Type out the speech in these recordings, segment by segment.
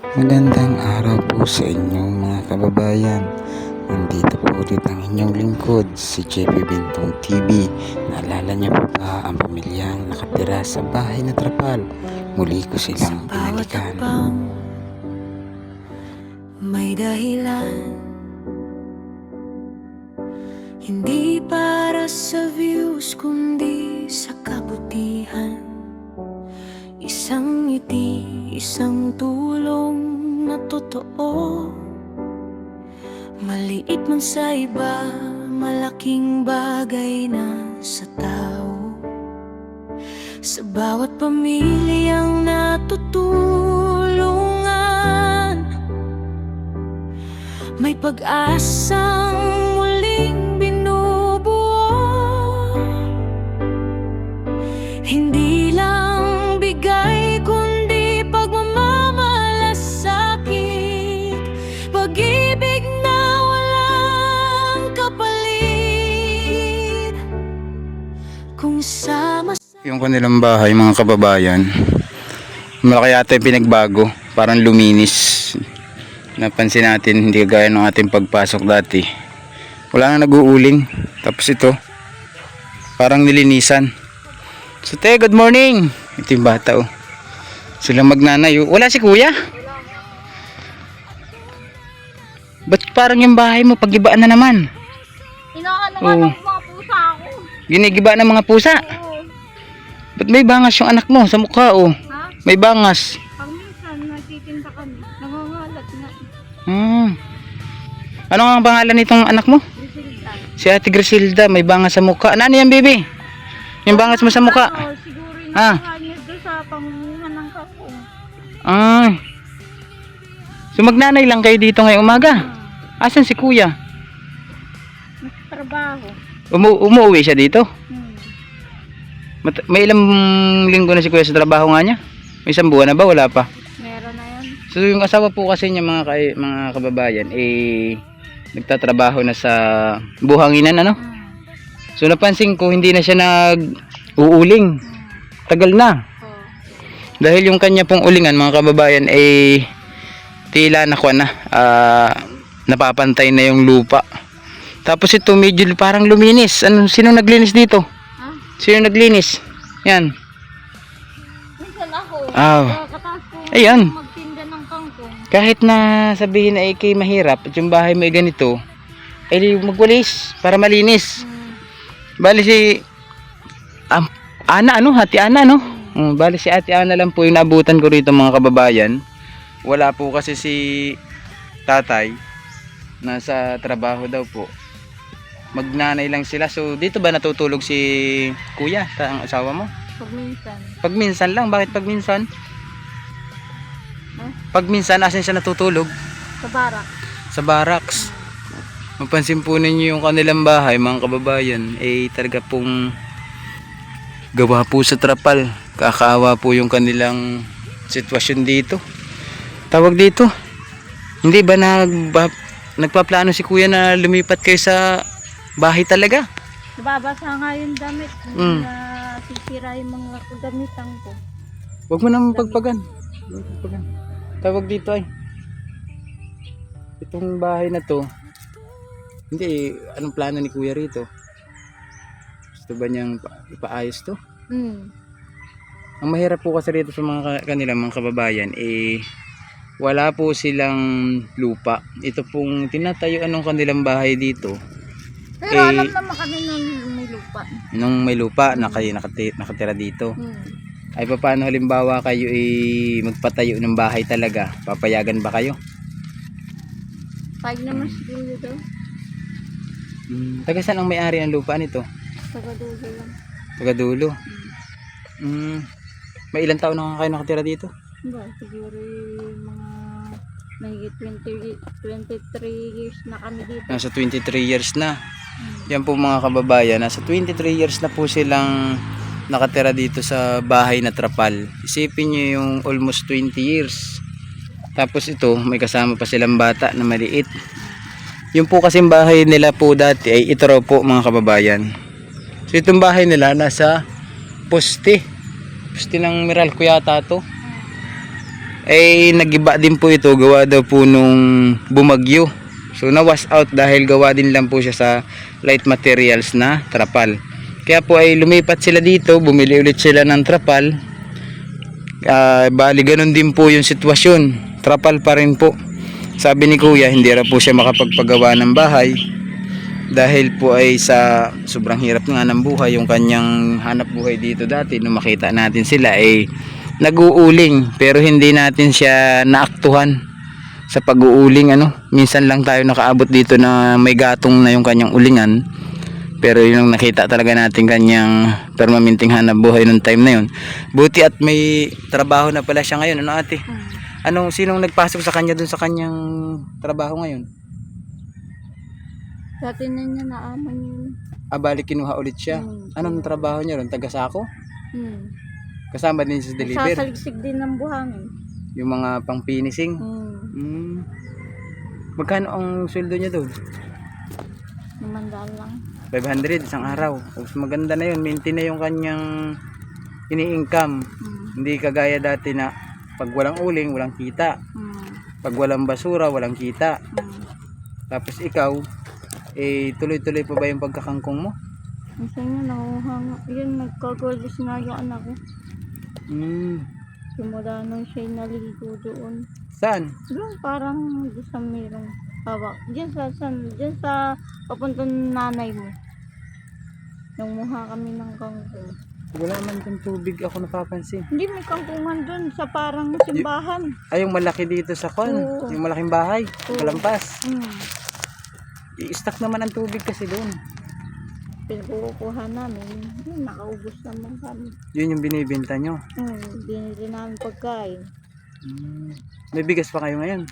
Magandang araw po sa inyong mga kababayan. Nandito po ulit ang inyong lingkod, si JP Bentong TV. Naalala niyo po ba ang pamilyang nakatira sa bahay na trapal? Muli ko silang binalikan. May dahilan, hindi para sa views kundi sa kabutihan. Isang ngiti, isang tulong na totoo. Maliit man sa iba, malaking bagay na sa tao. Sa bawat pamilyang natutulungan, may pag-asang muling binubuo. Hindi lang bigay kundi pagmamamalasakit, pag-ibig na walang kapalit. Kung sama Yung kanilang bahay, mga kababayan, malaki yata yung pinagbago. Parang luminis. Napansin natin, hindi gaya ng ating pagpasok dati. Wala na nag-uuling. Tapos ito, parang nilinisan. So, te, good morning. Ito yung bata, oh. Sila magnanay, oh. Wala si kuya? Ba't parang yung bahay mo pag-ibaan na naman? Inaano nga ng mga pusa ako. Ginigiba ng mga pusa? Oo. Ba't may bangas yung anak mo sa mukha, oh? Ha? May bangas. Pag minsan nagtitinda kami, nangangalat nga. Ano nga ang pangalan nitong anak mo? Griselda. Si Ate Griselda, may bangas sa mukha. Ano yan, baby? Yung bangas mo sa mukha? Oo, siguro yung Ah. niya doon sa pangunguhan ng kakong. So magnanay lang kayo dito ngayong umaga? Asan si kuya? Trabaho. Umuwi siya dito? Hmm. May ilang linggo na si kuya sa trabaho nga niya? May isang buwan na ba? Wala pa. Meron na yan. So yung asawa po kasi niya, mga kababayan, nagtatrabaho na sa buhanginan, ano? So napansin ko hindi na siya nag-uuling. Tagal na. Oo. Dahil yung kanya pong ulingan, mga kababayan, tila napapantay na yung lupa. Tapos ito medyo parang luminis. Sino naglinis dito? Ha? Sino naglinis? Yan. Minsan ako. Ah. Kataas ko Ayan. magtinda ng kangkong. Kahit na sabihin na ikay mahirap at yung bahay mo ay ganito, magwalis para malinis. Bali si Ana, Ate Ana, no? Bali si Ate Ana lang po yung naabutan ko rito, mga kababayan. Wala po kasi si tatay, nasa trabaho daw po. Magnanay lang sila. So dito ba natutulog si kuya, ang asawa mo? Pag minsan. Pag minsan lang. Bakit pag minsan? Huh? Pag minsan, asan siya natutulog? Sa barak. Sa barracks. Mapansin po ninyo yung kanilang bahay, mga kababayan, talaga pong gawa po sa trapal. Kakaawa po yung kanilang sitwasyon dito. Tawag dito, hindi ba nagpaplano si kuya na lumipat kayo sa bahay talaga? Nababasa nga yung damit. Mm. Sisira yung mga kagamitan ko. Huwag mo naman pagpagan. Tawag dito itong bahay na to, hindi, anong plano ni kuya rito? Gusto ba niyang ipaayos to? Ang mahirap po kasi rito sa kanilang mga kababayan, wala po silang lupa. Ito pong tinatayuan ng kanilang bahay dito. Pero alam naman kami nung may lupa. Nung may lupa na kayo nakatira dito. Ay paano halimbawa kayo magpatayo ng bahay talaga? Papayagan ba kayo? Pag naman siguro daw. Taga saan ang may-ari ng lupa nito? Tagadulo lang. Taga dulo. May ilang taon na kayo nakatira dito? Ba, siguro mga mahigit 23 years na kami dito. Nasa 23 years na. Yan po, mga kababayan, nasa 23 years na po silang nakatira dito sa bahay na trapal. Isipin nyo yung almost 20 years. Tapos ito, may kasama pa silang bata na maliit. Yung po kasing bahay nila po dati ay ito raw po, mga kababayan. So itong bahay nila nasa poste ng Meralco yata to. ay nagiba din po ito, gawa daw po nung bumagyo. So na wash out dahil gawa din lang po siya sa light materials na trapal. Kaya po ay lumipat sila dito, bumili ulit sila ng trapal. Bali ganun din po yung sitwasyon, trapal pa rin po. Sabi ni kuya, hindi ra po siya makapagpagawa ng bahay dahil po ay sa sobrang hirap nga ng buhay. Yung kanyang hanap buhay dito dati, nung makita natin sila ay nag-uuling, pero hindi natin siya naaktuhan sa pag-uuling. Minsan lang tayo nakaabot dito na may gatong na yung kanyang ulingan, pero yung nakita talaga natin kanyang permanenteng hanap buhay nung time na yun. Buti at may trabaho na pala siya ngayon. Ano ate? Sinong nagpasok sa kanya dun sa kanyang trabaho ngayon? Dati na niya naaman yun. Balik kinuha ulit siya. Anong trabaho niya ron? Taga-sako? Kasama din sa deliver? Sasaligsig din ng buhangin. Yung mga pang finishing? Magkano ang sweldo niya doon? 500 lang. 500 isang araw. Maganda na yun. Maintain na yung kanyang ini-income. Hindi kagaya dati na pag walang uling, walang kita. Pag walang basura, walang kita. Tapos ikaw, tuloy-tuloy pa ba yung pagkakangkong mo? Minsan yun, nakuhanga. Yun, nagkagwalis nga yung anak ko. Simula nung siya'y naligo doon. Saan? Doon, parang doon sa mayroong hawak. Diyan sa papuntang nanay mo. Nanguha kami ng kangkong. Wala man dun tubig ako napapansin. Hindi, may kangkungan doon sa parang simbahan. Ay, yung malaki dito sa kwan. Oo. Yung malaking bahay. Kalampas. I-stack naman ang tubig kasi doon. Pinukuha namin. Yun, nakaubos naman kami. Yun yung binibenta nyo. Binili namin pagkain. May bigas pa kayo ngayon?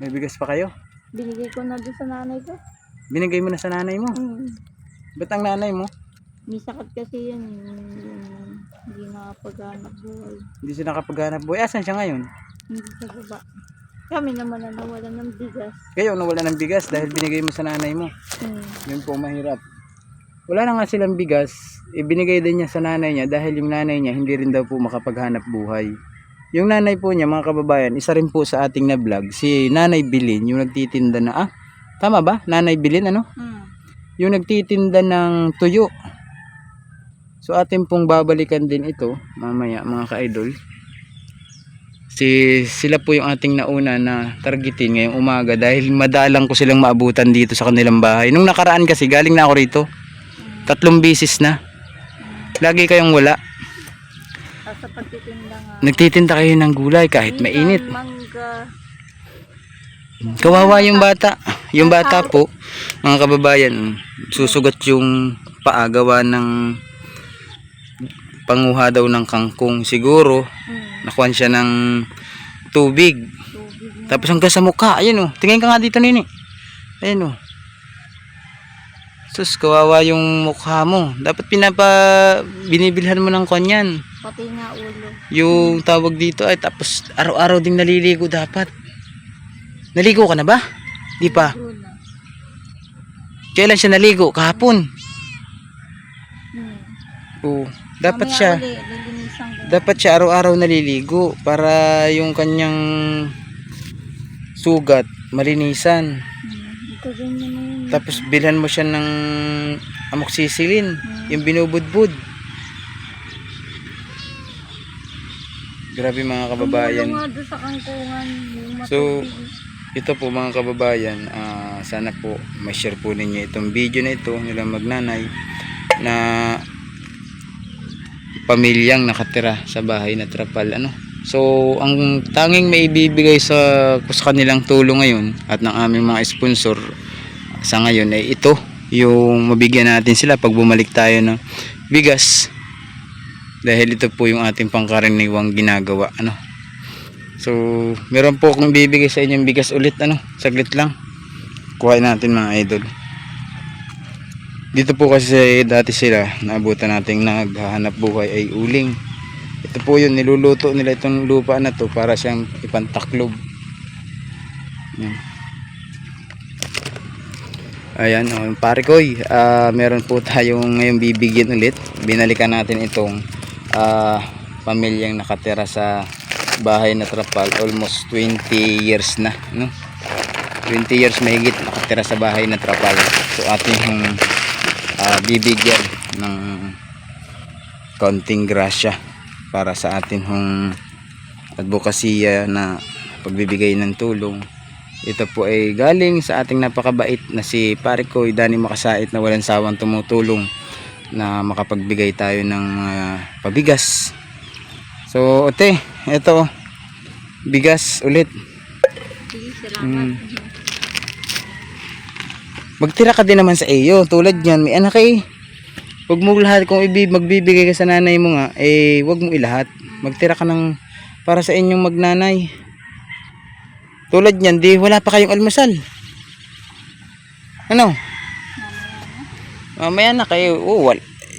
May bigas pa kayo? Binigay ko na doon sa nanay ko. Binigay mo na sa nanay mo? Ba't ang nanay mo? May sakit kasi yan. Hindi nakapaghanap buhay. Hindi siya nakapaghanap buhay. Asan siya ngayon? Hindi sa baba. Kami naman na nawalan ng bigas. Kayo nawala ng bigas dahil binigay mo sa nanay mo. Yun po mahirap. Wala na nga silang bigas. Ibinigay din niya sa nanay niya dahil yung nanay niya hindi rin daw po makapaghanap buhay. Yung nanay po niya, mga kababayan, isa rin po sa ating na vlog, si Nanay Bilin, yung nagtitinda na, tama ba? Nanay Bilin, yung nagtitinda ng tuyo. So atin pong babalikan din ito mamaya, mga ka-idol. Sila po yung ating nauna na targetin ngayong umaga dahil madalang ko silang maabutan dito sa kanilang bahay. Nung nakaraan kasi galing na ako rito 3 bisis na. Lagi kayong wala. Sa pagtitinda nga. Nagtitinda kayo ng gulay kahit mainit. Mangga. Kawawa yung bata. Yung bata po, mga kababayan, susugat yung paa gawa ng panguha daw ng kangkong. Siguro nakuha siya ng tubig. Tapos hanggang sa mukha. Ayun tingin ka nga dito, nini. Ayun Sus, kawawa yung mukha mo. Dapat binibilhan mo ng kanyan. Pati nga ulo. Yung tawag dito ay tapos araw-araw ding naliligo dapat. Naligo ka na ba? Di pa. Kailan siya naligo? Kahapon. Oo. Dapat siya araw-araw naliligo para yung kanyang sugat malinisan. Tapos bilhan mo siya ng amoxicillin, yung binubudbud. Grabe mga kababayan. So ito po mga kababayan, sana po ma-share po ninyo itong video na ito nilang magnanay na pamilyang nakatira sa bahay na trapal. So ang tanging may ibibigay sa kanilang tulong ngayon at ng aming mga sponsor sa ngayon ay ito, yung mabigyan natin sila pag bumalik tayo ng bigas dahil ito po yung ating pangkaraniwang ginagawa. So meron po akong bibigay sa inyong bigas ulit, saglit lang kuhain natin mga idol. Dito po kasi dati sila naabutan nating naghahanap buhay ay uling. Ito po yun, niluluto nila itong lupa na to para siyang ipantaklob. Ayan, pare koy, meron po tayong ngayong bibigyan ulit. Binalikan natin itong pamilyang nakatira sa bahay na trapal, almost 20 years na, no? 20 years mahigit nakatira sa bahay na trapal. So ating bibigyan ng kaunting grasya para sa atin advokasya na pagbibigay ng tulong. Ito po ay galing sa ating napakabait na si Pare Koy Danny Makasait na walang sawang tumutulong na makapagbigay tayo ng pabigas. So ito bigas ulit. Magtira ka din naman sa iyo tulad yan, may anak eh. Huwag mo lahat, kung magbibigay ka sa nanay mo nga huwag mo ilahat, magtira ka ng para sa inyong magnanay. Tulad yan, di wala pa kayong almusal, ano, mamaya na kayo.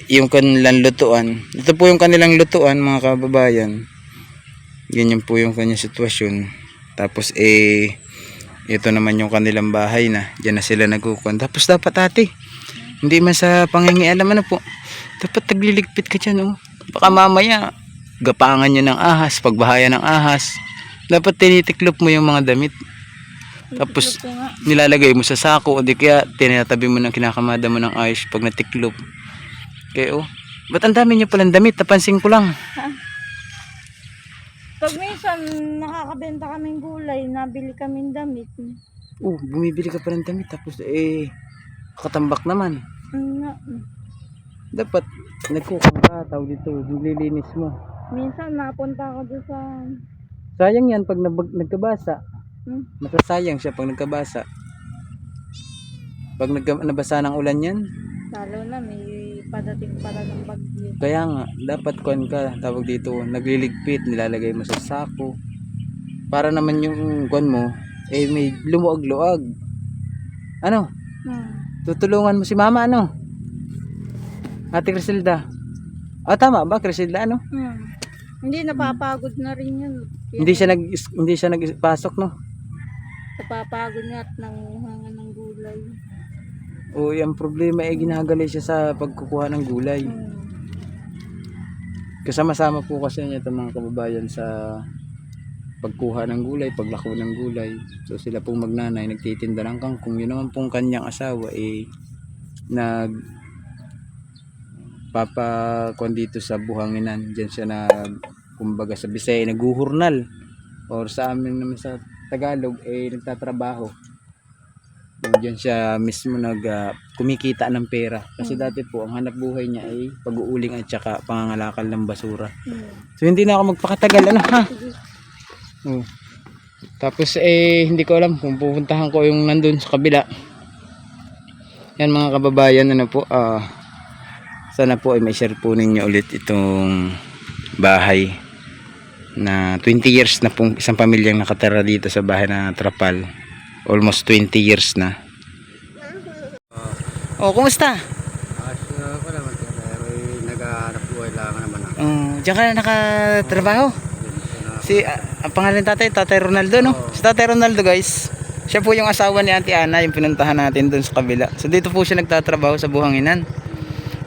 Yung kanilang lutuan, ito po yung kanilang lutuan mga kababayan, ganyan po yung kanyang sitwasyon. Tapos ito naman yung kanilang bahay na diyan na sila nagkukuhan. Tapos dapat ate, hindi man sa pangingialam, ano po, dapat tagliligpit ka dyan, oh. Baka mamaya gapangan nyo ng ahas, pagbahaya ng ahas, dapat tinitiklop mo yung mga damit, tapos nilalagay mo sa sako, o di kaya tinatabi mo ng kinakamada mo ng ayos pag natiklop. Kaya ba't ang dami nyo palang damit, napansin ko lang. Pag minsan nakakabenta kaming gulay, nabili kaming damit. Bumibili ka pa ng damit, tapos katambak naman. Dapat nagkukang ka, tao dito, nililinis mo. Minsan napunta ako doon sa... Sayang yan pag nagkabasa. Masasayang siya pag nagkabasa. Pag nabasa ng ulan yan. Lalo na may padating pala ng bagyo. Kaya nga, dapat kuhan ka, tawag dito, nagliligpit, nilalagay mo sa sako. Para naman yung kuhan mo, may lumuag-luag. Ano? Tutulungan mo si mama, ano? Ate Criselda. Tama ba, Criselda, ano? Hindi, napapagod na rin yun. Hindi siya nagpasok, no? Napapagod nga at nanguhangan ng gulay. Ang problema ginagali siya sa pagkukuha ng gulay. Kasama-sama po kasi niya itong mga kababayan sa pagkuha ng gulay, paglako ng gulay. So sila pong magnanay nagtitinda ng kangkong. Yun naman pong kanyang asawa nagpapakuan dito sa buhanginan. Diyan siya kumbaga sa Bisaya naguhurnal, or sa amin naman sa Tagalog nagtatrabaho. Diyan siya mismo kumikita ng pera. Kasi dati po ang hanap buhay niya ay pag-uuling at saka pangangalakal ng basura. So hindi na ako magpakatagal, ano ha? Tapos hindi ko alam kung pupuntahan ko yung nandun sa kabila. Yan mga kababayan, ano po, sana po ay may share po ninyo ulit itong bahay na 20 years na pong isang pamilyang nakatira dito sa bahay na trapal. Almost 20 years na. Kumusta? Ako naman, nag-aarap buhay lang naman ako. Diyan ka na nakatrabaho? Ang pangalan Tatay Ronaldo, no? Si Tatay Ronaldo, guys, siya po yung asawa ni Auntie Ana, yung pinuntahan natin dun sa kabila. So dito po siya nagtatrabaho sa buhanginan.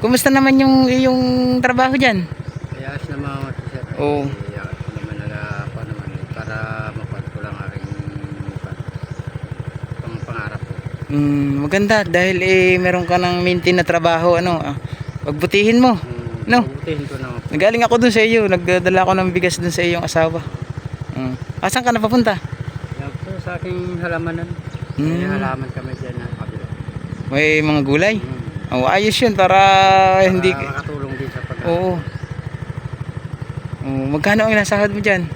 Kumusta naman yung trabaho dyan? Ayos naman ako siya. Naman nag-apa naman para mapagko lang aking pangarap ko. Maganda dahil meron ka ng maintain na trabaho, ano, pagbutihin mo, no? Pagbutihin ko naman. Nagaling ako dun sa iyo, nagdala ako ng bigas dun sa iyong asawa. Asan ka na papunta? Sa aking halamanan. May halaman kami dyan na kabila. May mga gulay? Ayos yun para hindi... makatulong din sa pag- Oo. Magkano ang nasahod mo dyan?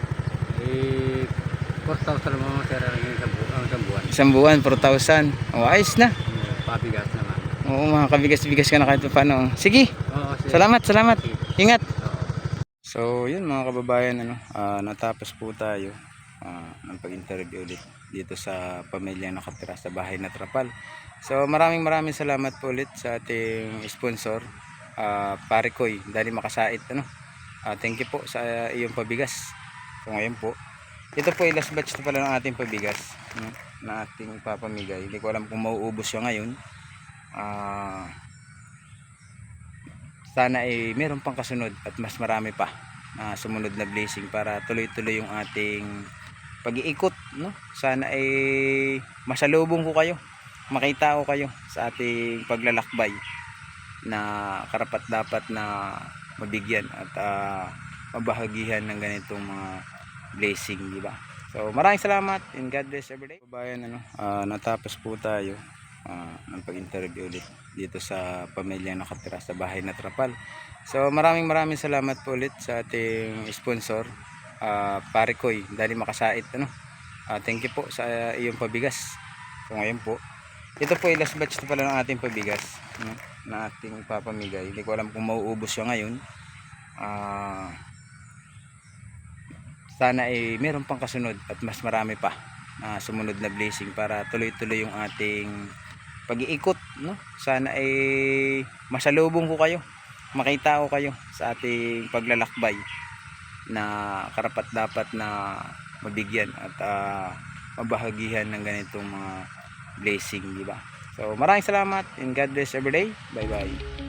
4,000 naman sir ang buwan. Isang buwan, 4,000. Ayos na. Pabigas naman. Oo, mga kabigas-bigas ka na kahit paano. Sige. Salamat. Ingat. So, yun mga kababayan, natapos po tayo ng pag-interview ulit dito sa pamilya nakatira sa bahay na trapal. So, maraming salamat po ulit sa ating sponsor, Pare Koy Danny Makasait, thank you po sa iyong pabigas. So, ngayon po, ito po last batch na pala ng ating pabigas na ating papamigay. Hindi ko alam kung mauubos siya ngayon. Sana meron pang kasunod at mas marami pa. sumunod na blessing para tuloy-tuloy yung ating pag-iikot, no? Sana ay masalubong ko kayo, makita ko kayo sa ating paglalakbay na karapat dapat na mabigyan at mabahagihan ng ganitong mga blessing, di ba? So maraming salamat and God bless everyday. Bayan, natapos po tayo ng pag-interview ulit dito sa pamilya nakatira sa bahay na Trapal. So maraming salamat po ulit sa ating sponsor, Pare Koy, Dali Makasait, thank you po sa iyong pabigas. So ngayon po, ito po ay last batch na pala ng ating pabigas, na ating ipapamigay. Hindi ko alam kung mauubos siya ngayon. Sana ay meron pang kasunod at mas marami pa sumunod na blessing para tuloy-tuloy yung ating pag-iikot, no? Sana ay masalubong ko kayo, makita ko kayo sa ating paglalakbay na karapat dapat na mabigyan at mabahagihan ng ganitong mga blessing, di ba? So maraming salamat and God bless everyday. Bye bye.